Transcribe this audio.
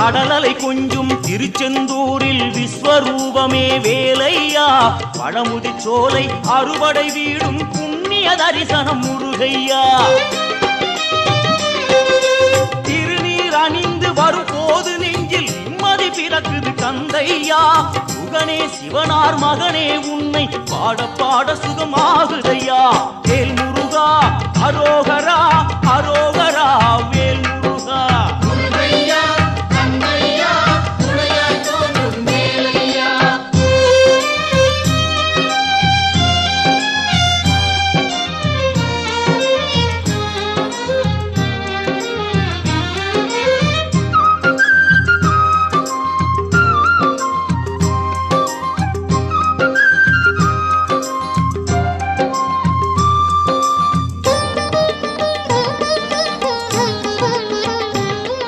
கடலலை கொஞ்சும் திருச்செந்தூரில் விஸ்வரூபமே வேலையா பழமுதி சோலை அறுபடை வீடும் புண்ணிய தரிசனம் முருகையா திருநீர் அணிந்து வரும் போது நெஞ்சில் நிம்மதி பிறக்குது கந்தையா சுகனே சிவனார் மகனே உன்னை பாட பாட சுகமாகுதையா வேல் முருகா அரோகரா அரோகரா வேல் முருகா